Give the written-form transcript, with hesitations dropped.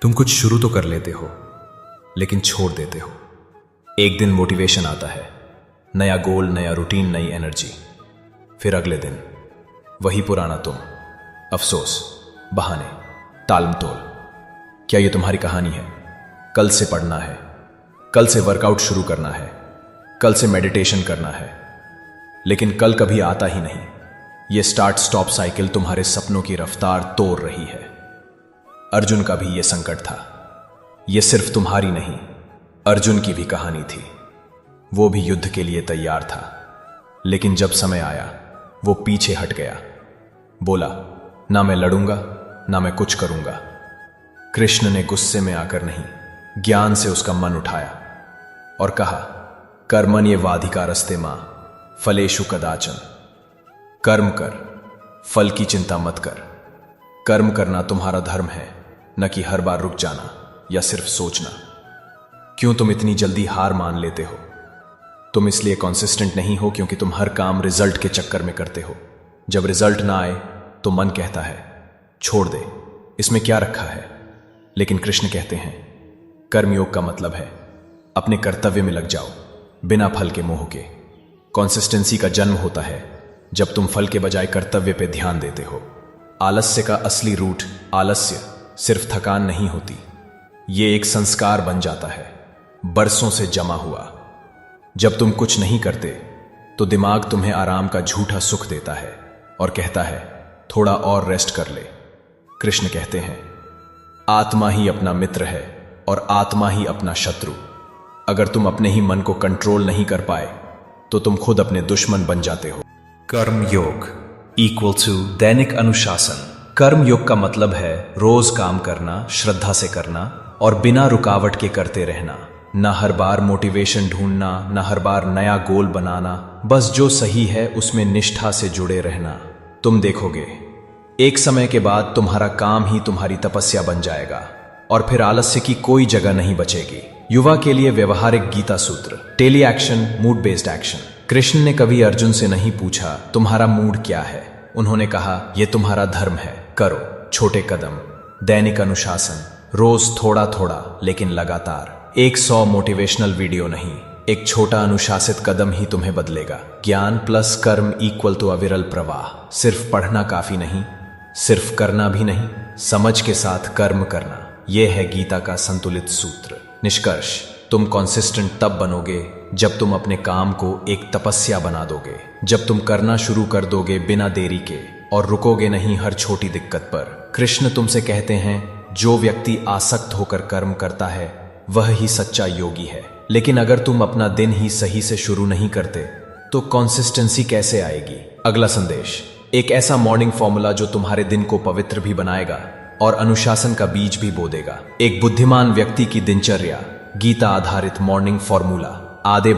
तुम कुछ शुरू तो कर लेते हो लेकिन छोड़ देते हो। एक दिन मोटिवेशन आता है, नया गोल, नया रूटीन, नई एनर्जी। फिर अगले दिन वही पुराना तुम, अफसोस, बहाने, टालमटोल। क्या ये तुम्हारी कहानी है? कल से पढ़ना है, कल से वर्कआउट शुरू करना है, कल से मेडिटेशन करना है, लेकिन कल कभी आता ही नहीं। ये स्टार्ट स्टॉप साइकिल तुम्हारे सपनों की रफ्तार तोड़ रही है। अर्जुन का भी यह संकट था। यह सिर्फ तुम्हारी नहीं, अर्जुन की भी कहानी थी। वो भी युद्ध के लिए तैयार था, लेकिन जब समय आया वो पीछे हट गया। बोला, ना मैं लड़ूंगा, ना मैं कुछ करूंगा। कृष्ण ने गुस्से में आकर नहीं, ज्ञान से उसका मन उठाया और कहा, कर्मण्येवाधिकारस्ते मां फलेषु कदाचन। कर्म कर, फल की चिंता मत कर। कर्म करना तुम्हारा धर्म है, न कि हर बार रुक जाना या सिर्फ सोचना। क्यों तुम इतनी जल्दी हार मान लेते हो? तुम इसलिए कॉन्सिस्टेंट नहीं हो क्योंकि तुम हर काम रिजल्ट के चक्कर में करते हो। जब रिजल्ट ना आए तो मन कहता है, छोड़ दे, इसमें क्या रखा है। लेकिन कृष्ण कहते हैं, कर्मयोग का मतलब है अपने कर्तव्य में लग जाओ, बिना फल के मोह के। कॉन्सिस्टेंसी का जन्म होता है जब तुम फल के बजाय कर्तव्य पे ध्यान देते हो। आलस्य का असली रूट आलस्य सिर्फ थकान नहीं होती, ये एक संस्कार बन जाता है, बरसों से जमा हुआ। जब तुम कुछ नहीं करते तो दिमाग तुम्हें आराम का झूठा सुख देता है और कहता है, थोड़ा और रेस्ट कर ले। कृष्ण कहते हैं, आत्मा ही अपना मित्र है और आत्मा ही अपना शत्रु। अगर तुम अपने ही मन को कंट्रोल नहीं कर पाए तो तुम खुद अपने दुश्मन बन जाते हो। कर्म योग इक्वल टू दैनिक अनुशासन। कर्म योग का मतलब है रोज काम करना, श्रद्धा से करना और बिना रुकावट के करते रहना। ना हर बार मोटिवेशन ढूंढना, ना हर बार नया गोल बनाना, बस जो सही है उसमें निष्ठा से जुड़े रहना। तुम देखोगे एक समय के बाद तुम्हारा काम ही तुम्हारी तपस्या बन जाएगा और फिर आलस्य की कोई जगह नहीं बचेगी। युवा के लिए व्यवहारिक गीता सूत्र, daily action, mood based action. Krishna ने कभी अर्जुन से नहीं पूछा तुम्हारा मूड क्या है। उन्होंने कहा, यह तुम्हारा धर्म है, करो। छोटे कदम, दैनिक अनुशासन, रोज थोड़ा थोड़ा लेकिन लगातार। 100 मोटिवेशनल वीडियो नहीं, एक छोटा अनुशासित कदम ही तुम्हें बदलेगा। ज्ञान प्लस कर्म इक्वल टू अविरल प्रवाह। सिर्फ पढ़ना काफी नहीं, सिर्फ करना भी नहीं, समझ के साथ कर्म करना। यह है गीता का संतुलित सूत्र। निष्कर्ष, तुम कॉन्सिस्टेंट तब बनोगे जब तुम अपने काम को एक तपस्या बना दोगे, जब तुम करना शुरू कर दोगे बिना देरी के और रुकोगे नहीं हर छोटी दिक्कत पर। कृष्ण तुमसे कहते हैं, जो व्यक्ति आसक्त होकर कर्म करता है वह ही सच्चा योगी है। लेकिन अगर तुम अपना दिन ही सही से शुरू नहीं करते तो कॉन्सिस्टेंसी कैसे आएगी? अगला संदेश, एक ऐसा मॉर्निंग फॉर्मूला जो तुम्हारे दिन को पवित्र भी बनाएगा और अनुशासन का बीज भी बो देगा। एक बुद्धिमान व्यक्ति की दिनचर्या, गीता आधारित मॉर्निंग फॉर्मूला। आधे